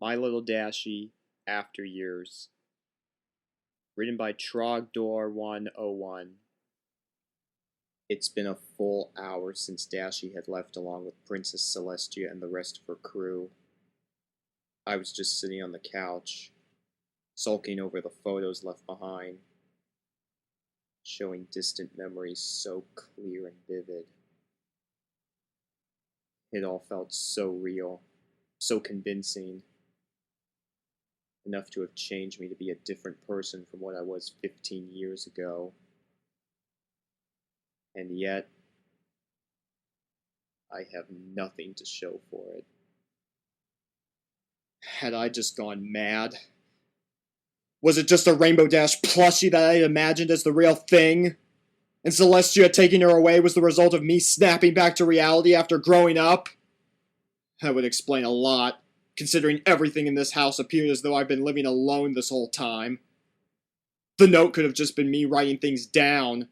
My Little Dashie, After Years. Written by Trogdor101. It's been a full hour since Dashie had left along with Princess Celestia and the rest of her crew. I was just sitting on the couch, sulking over the photos left behind, showing distant memories so clear and vivid. It all felt so real, so convincing, enough to have changed me to be a different person from what I was 15 years ago. And yet, I have nothing to show for it. Had I just gone mad? Was it just a Rainbow Dash plushie that I had imagined as the real thing? And Celestia taking her away was the result of me snapping back to reality after growing up? That would explain a lot, considering everything in this house appeared as though I've been living alone this whole time. The note could have just been me writing things down,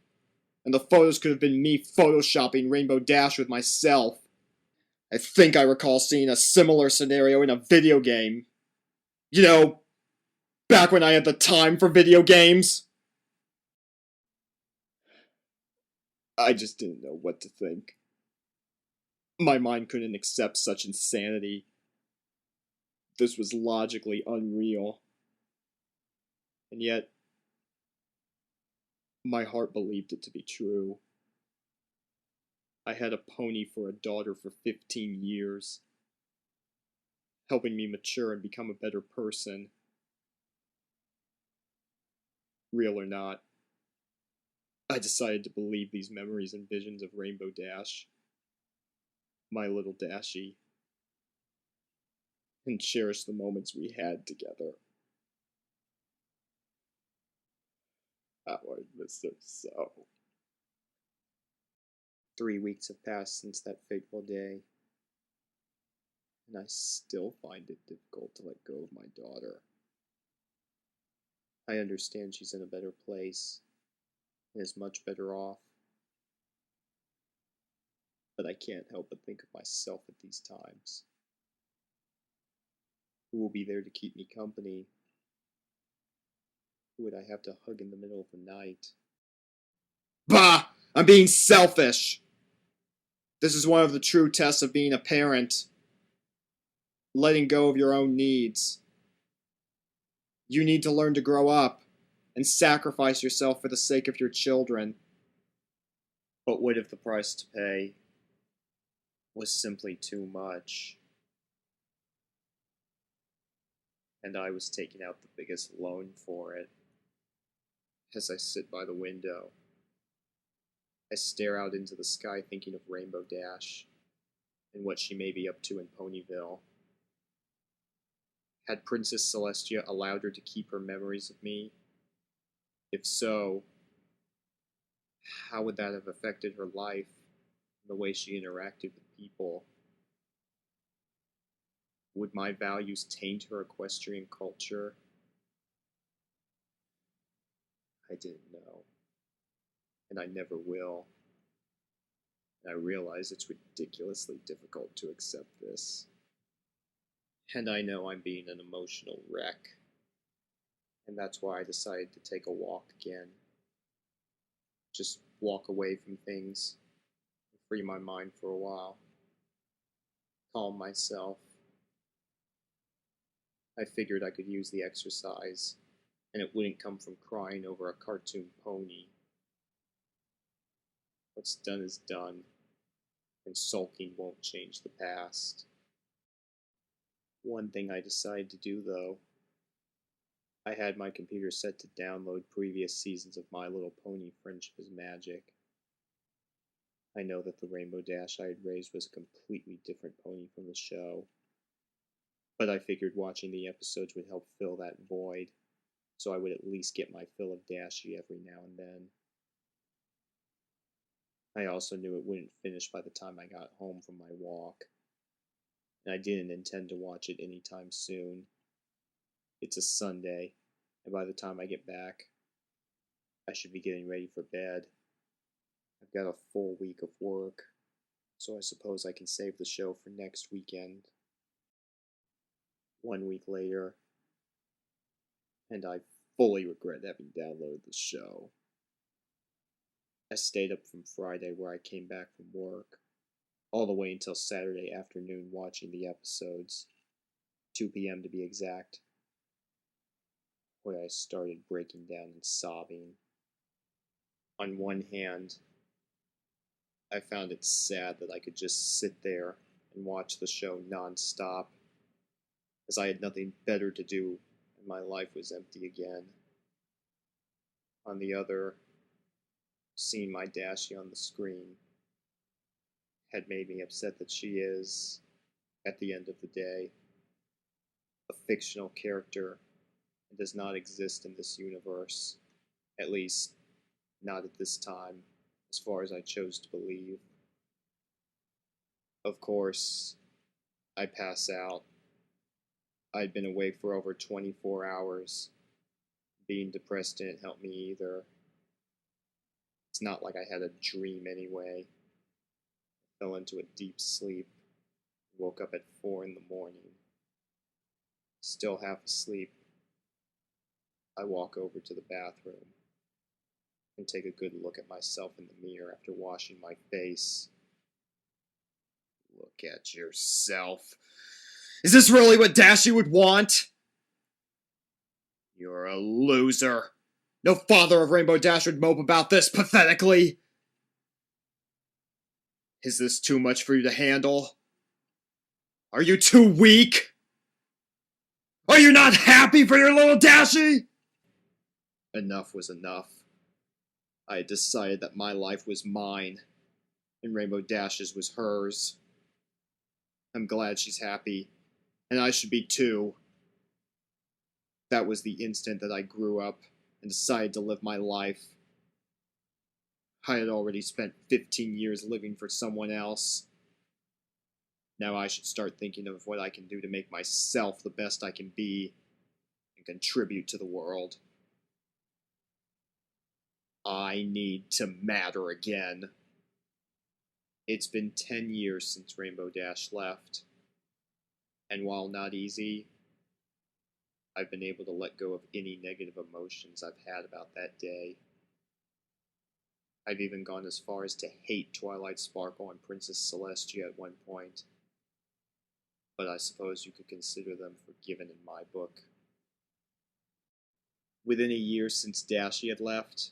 and the photos could have been me photoshopping Rainbow Dash with myself. I think I recall seeing a similar scenario in a video game. You know, back when I had the time for video games. I just didn't know what to think. My mind couldn't accept such insanity. This was logically unreal. And yet, my heart believed it to be true. I had a pony for a daughter for 15 years, helping me mature and become a better person. Real or not, I decided to believe these memories and visions of Rainbow Dash, my little Dashie, and cherish the moments we had together. How I miss her so. 3 weeks have passed since that fateful day, and I still find it difficult to let go of my daughter. I understand she's in a better place, and is much better off, but I can't help but think of myself at these times. Who will be there to keep me company? Who would I have to hug in the middle of the night? Bah! I'm being selfish! This is one of the true tests of being a parent. Letting go of your own needs. You need to learn to grow up and sacrifice yourself for the sake of your children. But what if the price to pay was simply too much? And I was taking out the biggest loan for it. As I sit by the window, I stare out into the sky thinking of Rainbow Dash and what she may be up to in Ponyville. Had Princess Celestia allowed her to keep her memories of me? If so, how would that have affected her life and the way she interacted with people? Would my values taint her equestrian culture? I didn't know, and I never will. And I realize it's ridiculously difficult to accept this. And I know I'm being an emotional wreck, and that's why I decided to take a walk again. Just walk away from things, and free my mind for a while. Calm myself. I figured I could use the exercise, and it wouldn't come from crying over a cartoon pony. What's done is done, and sulking won't change the past. One thing I decided to do, though, I had my computer set to download previous seasons of My Little Pony Friendship is Magic. I know that the Rainbow Dash I had raised was a completely different pony from the show, but I figured watching the episodes would help fill that void, so I would at least get my fill of Dashie every now and then. I also knew it wouldn't finish by the time I got home from my walk, and I didn't intend to watch it anytime soon. It's a Sunday, and by the time I get back, I should be getting ready for bed. I've got a full week of work, so I suppose I can save the show for next weekend. 1 week later, and I fully regret having downloaded the show. I stayed up from Friday where I came back from work, all the way until Saturday afternoon watching the episodes, 2 p.m. to be exact, where I started breaking down and sobbing. On one hand, I found it sad that I could just sit there and watch the show non-stop, as I had nothing better to do and my life was empty again. On the other, seeing my Dashie on the screen had made me upset that she is, at the end of the day, a fictional character and does not exist in this universe, at least not at this time, as far as I chose to believe. Of course, I pass out. I'd been awake for over 24 hours. Being depressed didn't help me either. It's not like I had a dream anyway. I fell into a deep sleep, woke up at 4 in the morning. Still half asleep, I walk over to the bathroom and take a good look at myself in the mirror after washing my face. Look at yourself. Is this really what Dashie would want? You're a loser. No father of Rainbow Dash would mope about this pathetically. Is this too much for you to handle? Are you too weak? Are you not happy for your little Dashie? Enough was enough. I had decided that my life was mine, and Rainbow Dash's was hers. I'm glad she's happy, and I should be too. That was the instant that I grew up and decided to live my life. I had already spent 15 years living for someone else. Now I should start thinking of what I can do to make myself the best I can be and contribute to the world. I need to matter again. It's been 10 years since Rainbow Dash left, and while not easy, I've been able to let go of any negative emotions I've had about that day. I've even gone as far as to hate Twilight Sparkle and Princess Celestia at one point, but I suppose you could consider them forgiven in my book. Within a year since Dashie had left,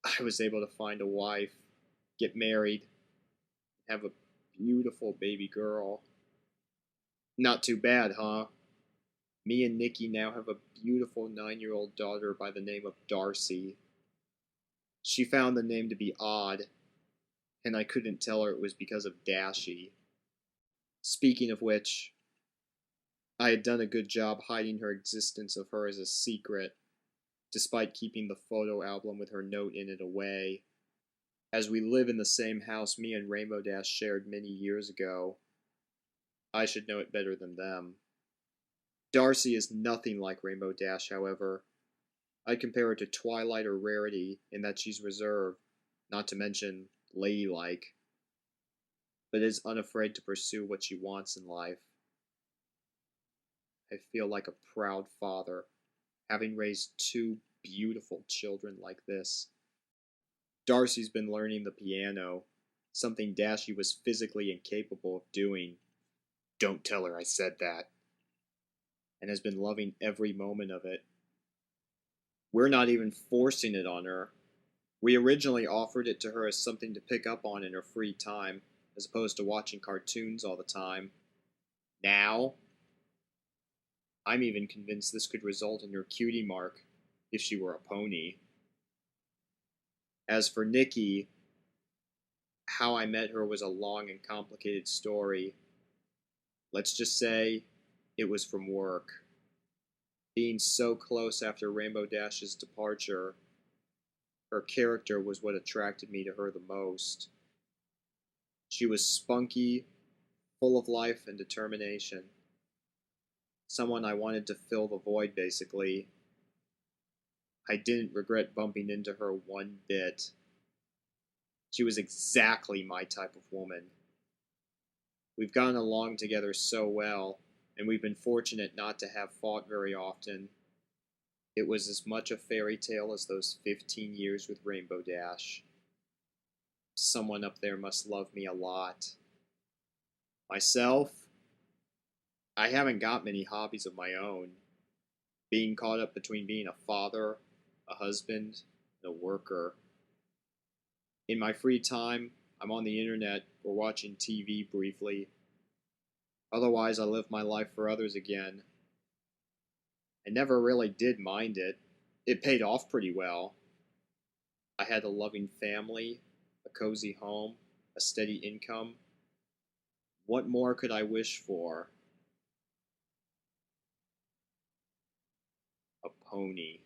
I was able to find a wife, get married, have a beautiful baby girl. Not too bad, huh? Me and Nikki now have a beautiful 9-year-old daughter by the name of Darcy. She found the name to be odd, and I couldn't tell her it was because of Dashie. Speaking of which, I had done a good job hiding her existence of her as a secret, despite keeping the photo album with her note in it away. As we live in the same house me and Rainbow Dash shared many years ago, I should know it better than them. Darcy is nothing like Rainbow Dash, however. I'd compare her to Twilight or Rarity in that she's reserved, not to mention ladylike, but is unafraid to pursue what she wants in life. I feel like a proud father, having raised 2 beautiful children like this. Darcy's been learning the piano, something Dashie was physically incapable of doing. Don't tell her I said that. And has been loving every moment of it. We're not even forcing it on her. We originally offered it to her as something to pick up on in her free time, as opposed to watching cartoons all the time. Now, I'm even convinced this could result in her cutie mark, if she were a pony. As for Nikki, how I met her was a long and complicated story. Let's just say, it was from work. Being so close after Rainbow Dash's departure, her character was what attracted me to her the most. She was spunky, full of life and determination. Someone I wanted to fill the void, basically. I didn't regret bumping into her one bit. She was exactly my type of woman. We've gotten along together so well, and we've been fortunate not to have fought very often. It was as much a fairy tale as those 15 years with Rainbow Dash. Someone up there must love me a lot. Myself, I haven't got many hobbies of my own. Being caught up between being a father, a husband, and a worker. In my free time, I'm on the internet or watching TV briefly. Otherwise, I live my life for others again. I never really did mind it. It paid off pretty well. I had a loving family, a cozy home, a steady income. What more could I wish for? A pony.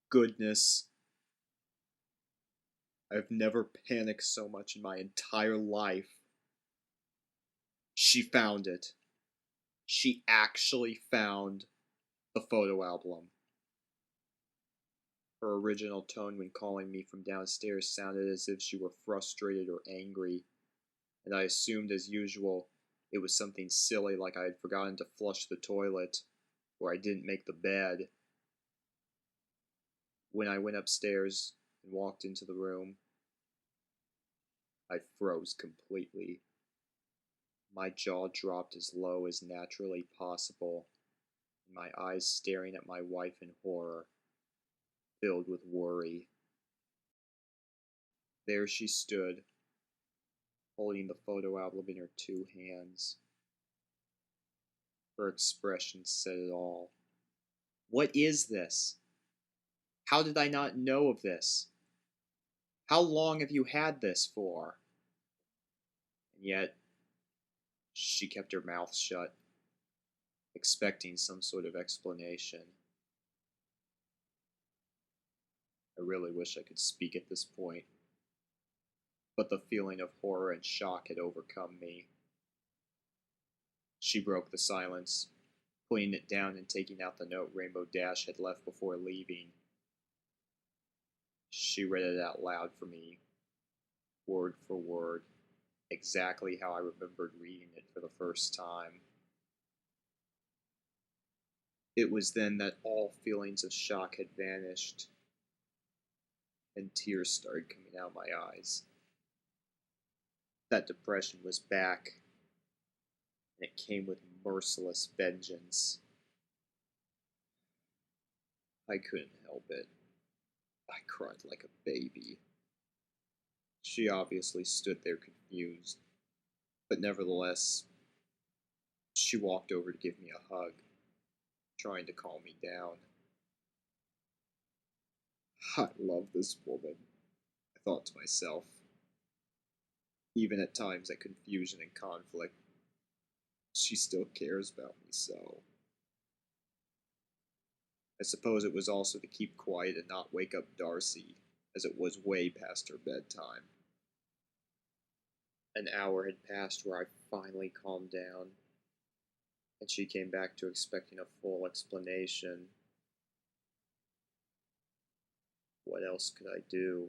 Goodness. I've never panicked so much in my entire life. She found it. She actually found the photo album. Her original tone when calling me from downstairs sounded as if she were frustrated or angry, and I assumed, as usual, it was something silly like I had forgotten to flush the toilet, or I didn't make the bed. When I went upstairs and walked into the room, I froze completely. My jaw dropped as low as naturally possible, and my eyes staring at my wife in horror, filled with worry. There she stood, holding the photo album in her two hands. Her expression said it all. What is this? How did I not know of this? How long have you had this for? And yet, she kept her mouth shut, expecting some sort of explanation. I really wish I could speak at this point, but the feeling of horror and shock had overcome me. She broke the silence, putting it down and taking out the note Rainbow Dash had left before leaving. She read it out loud for me, word for word, exactly how I remembered reading it for the first time. It was then that all feelings of shock had vanished, and tears started coming out my eyes. That depression was back, and it came with merciless vengeance. I couldn't help it. I cried like a baby. She obviously stood there confused, but nevertheless, she walked over to give me a hug, trying to calm me down. I love this woman, I thought to myself. Even at times of confusion and conflict, she still cares about me so. I suppose it was also to keep quiet and not wake up Darcy, as it was way past her bedtime. An hour had passed where I finally calmed down, and she came back to expecting a full explanation. What else could I do?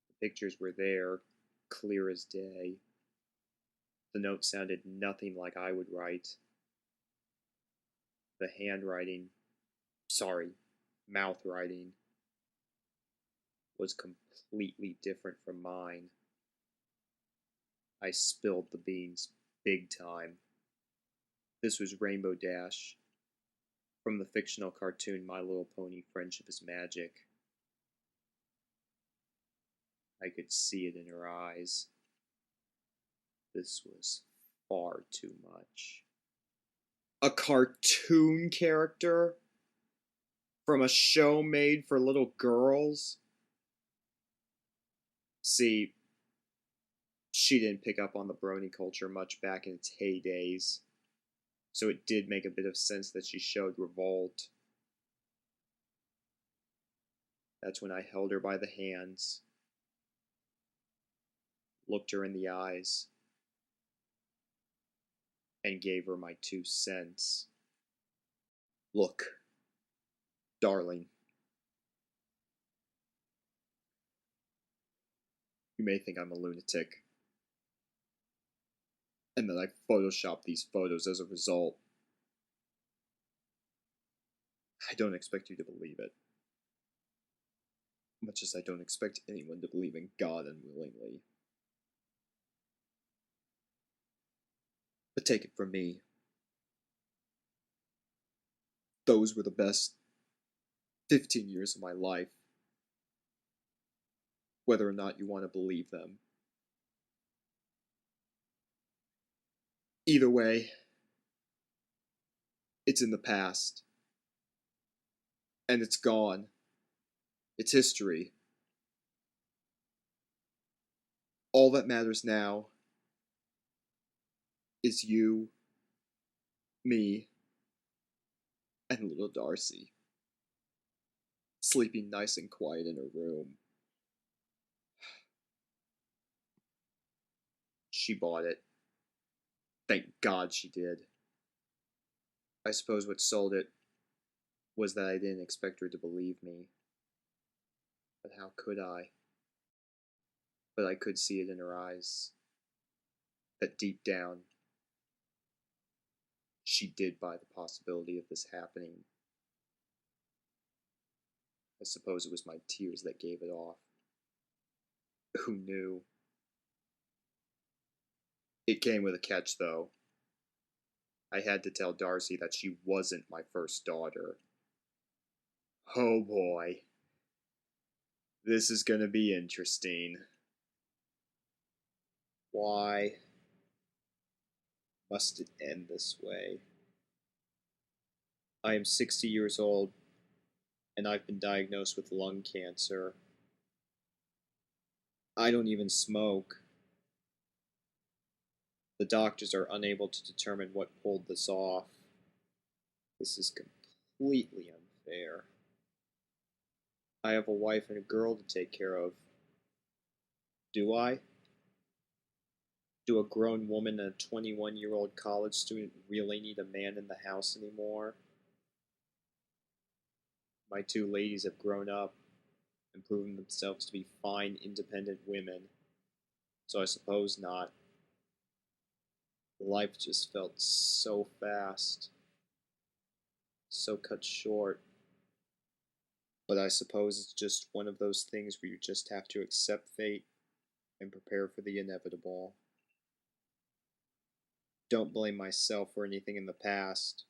The pictures were there, clear as day. The note sounded nothing like I would write. The handwriting, mouth writing, was completely different from mine. I spilled the beans big time. This was Rainbow Dash, from the fictional cartoon My Little Pony Friendship is Magic. I could see it in her eyes. This was far too much. A cartoon character? From a show made for little girls? See, she didn't pick up on the brony culture much back in its heydays, so it did make a bit of sense that she showed revolt. That's when I held her by the hands, looked her in the eyes, and gave her my 2 cents. Look, darling, you may think I'm a lunatic, and then I photoshopped these photos as a result. I don't expect you to believe it. Much as I don't expect anyone to believe in God unwillingly. But take it from me. Those were the best 15 years of my life. Whether or not you want to believe them. Either way, it's in the past. And it's gone. It's history. All that matters now is you, me, and little Dashie, sleeping nice and quiet in her room. She bought it. Thank God she did. I suppose what sold it was that I didn't expect her to believe me. But how could I? But I could see it in her eyes. That deep down, she did buy the possibility of this happening. I suppose it was my tears that gave it off. Who knew? It came with a catch, though. I had to tell Dashie that she wasn't my first daughter. Oh boy. This is gonna be interesting. Why must it end this way? I am 60 years old, and I've been diagnosed with lung cancer. I don't even smoke. The doctors are unable to determine what pulled this off. This is completely unfair. I have a wife and a girl to take care of. Do I? Do a grown woman and a 21-year-old college student really need a man in the house anymore? My two ladies have grown up and proven themselves to be fine, independent women, so I suppose not. Life just felt so fast, so cut short. But I suppose it's just one of those things where you just have to accept fate and prepare for the inevitable. Don't blame myself for anything in the past.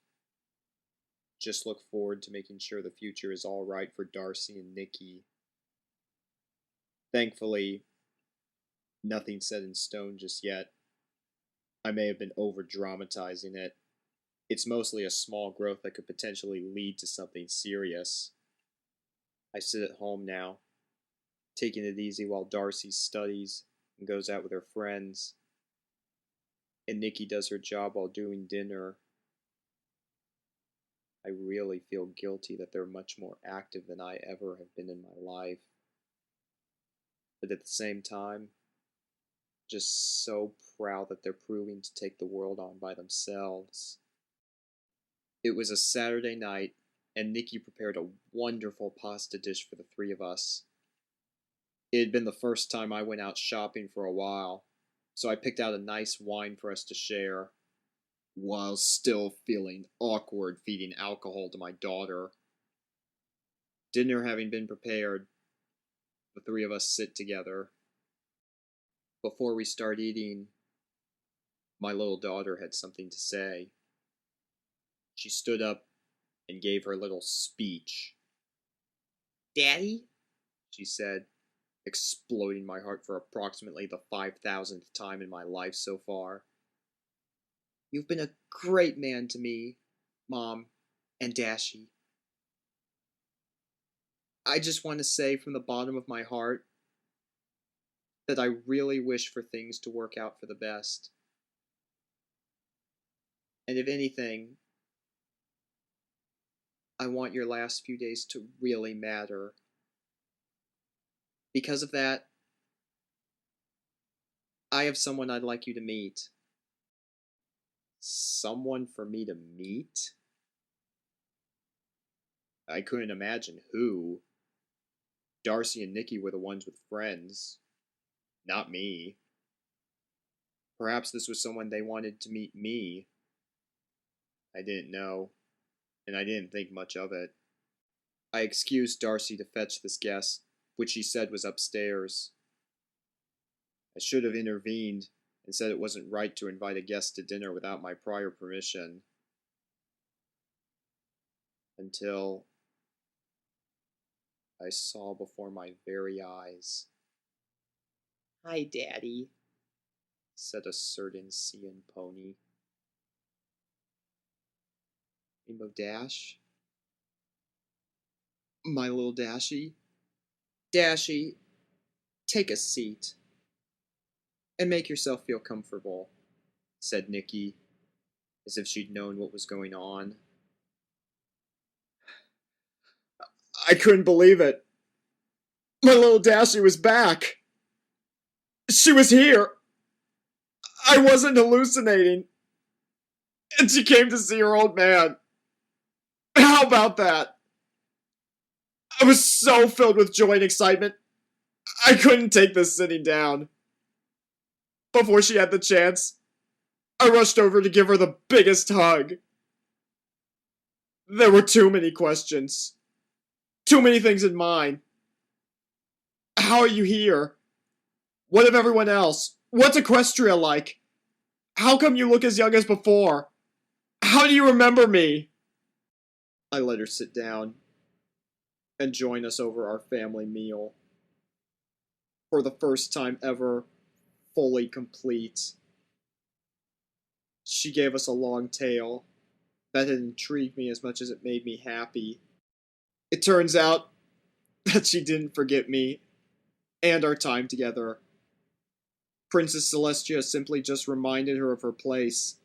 Just look forward to making sure the future is all right for Dashie and Nikki. Thankfully, nothing set in stone just yet. I may have been over-dramatizing it. It's mostly a small growth that could potentially lead to something serious. I sit at home now, taking it easy while Dashie studies and goes out with her friends. And Nikki does her job while doing dinner. I really feel guilty that they're much more active than I ever have been in my life. But at the same time, just so proud that they're proving to take the world on by themselves. It was a Saturday night, and Nikki prepared a wonderful pasta dish for the three of us. It had been the first time I went out shopping for a while, so I picked out a nice wine for us to share, while still feeling awkward feeding alcohol to my daughter. Dinner having been prepared, the three of us sit together. Before we start eating, my little daughter had something to say. She stood up and gave her little speech. "Daddy," she said, exploding my heart for approximately the 5,000th time in my life so far. "You've been a great man to me, Mom, and Dashie. I just want to say from the bottom of my heart that I really wish for things to work out for the best. And if anything, I want your last few days to really matter. Because of that, I have someone I'd like you to meet." Someone for me to meet? I couldn't imagine who. Dashie and Nikki were the ones with friends. Not me. Perhaps this was someone they wanted to meet me. I didn't know, and I didn't think much of it. I excused Dashie to fetch this guest, which she said was upstairs. I should have intervened and said it wasn't right to invite a guest to dinner without my prior permission. Until I saw before my very eyes. "Hi, Daddy," said a certain Cian pony. Rainbow Dash? My little Dashie? Dashie, take a seat and make yourself feel comfortable, said Nikki, as if she'd known what was going on. I couldn't believe it. My little Dashie was back. She was here. I wasn't hallucinating. And she came to see her old man. How about that? I was so filled with joy and excitement, I couldn't take this sitting down. Before she had the chance, I rushed over to give her the biggest hug. There were too many questions. Too many things in mind. How are you here? What of everyone else? What's Equestria like? How come you look as young as before? How do you remember me? I let her sit down and join us over our family meal. For the first time ever, fully complete. She gave us a long tale that had intrigued me as much as it made me happy. It turns out that she didn't forget me and our time together. Princess Celestia simply just reminded her of her place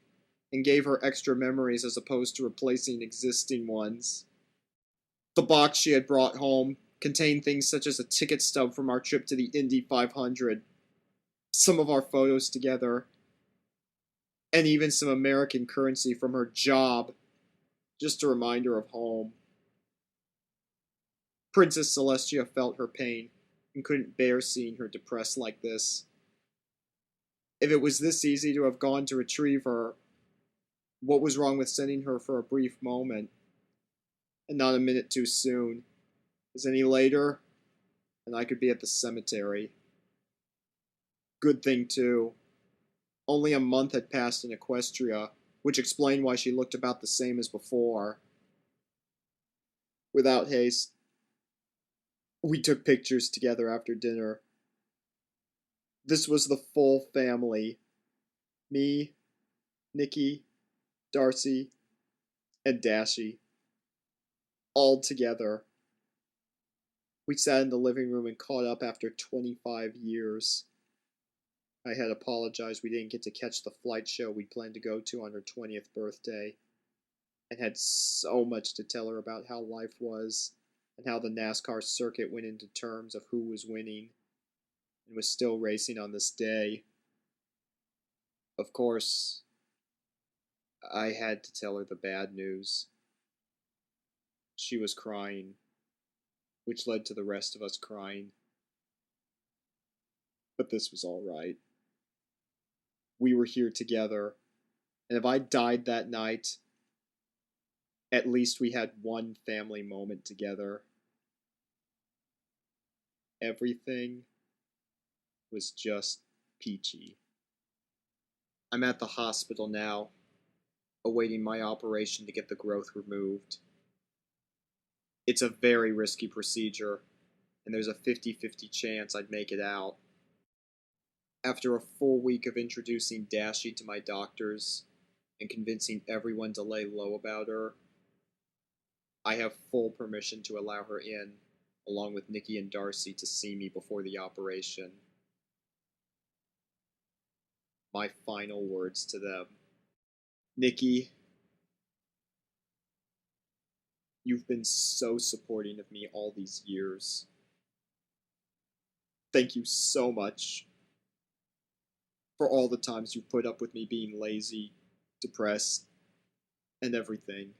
and gave her extra memories as opposed to replacing existing ones. The box she had brought home contained things such as a ticket stub from our trip to the Indy 500, some of our photos together, and even some American currency from her job, just a reminder of home. Princess Celestia felt her pain and couldn't bear seeing her depressed like this. If it was this easy to have gone to retrieve her, what was wrong with sending her for a brief moment, and not a minute too soon, as any later, and I could be at the cemetery. Good thing, too. Only a month had passed in Equestria, which explained why she looked about the same as before. Without haste, we took pictures together after dinner. This was the full family. Me, Nikki, Darcy, and Dashie. All together. We sat in the living room and caught up after 25 years. I had apologized we didn't get to catch the flight show we planned to go to on her 20th birthday, and had so much to tell her about how life was, and how the NASCAR circuit went into terms of who was winning, and was still racing on this day. Of course, I had to tell her the bad news. She was crying, which led to the rest of us crying. But this was all right. We were here together, and if I died that night, at least we had one family moment together. Everything was just peachy. I'm at the hospital now, awaiting my operation to get the growth removed. It's a very risky procedure, and there's a 50-50 chance I'd make it out. After a full week of introducing Dashie to my doctors and convincing everyone to lay low about her, I have full permission to allow her in, along with Nikki and Darcy, to see me before the operation. My final words to them. Nikki, you've been so supporting of me all these years. Thank you so much for all the times you've put up with me being lazy, depressed, and everything.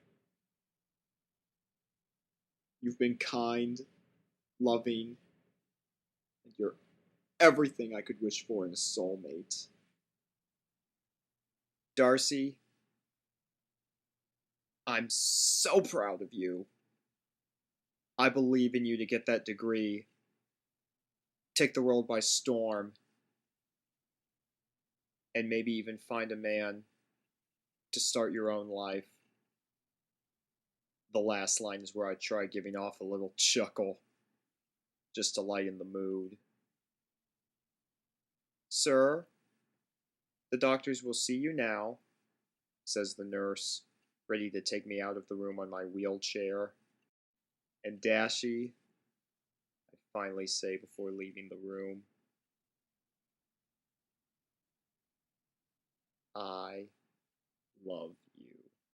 You've been kind, loving, and you're everything I could wish for in a soulmate. Darcy, I'm so proud of you. I believe in you to get that degree, take the world by storm, and maybe even find a man to start your own life. The last line is where I try giving off a little chuckle, just to lighten the mood. Sir, the doctors will see you now, says the nurse, ready to take me out of the room on my wheelchair. And Dashie, I finally say before leaving the room, I love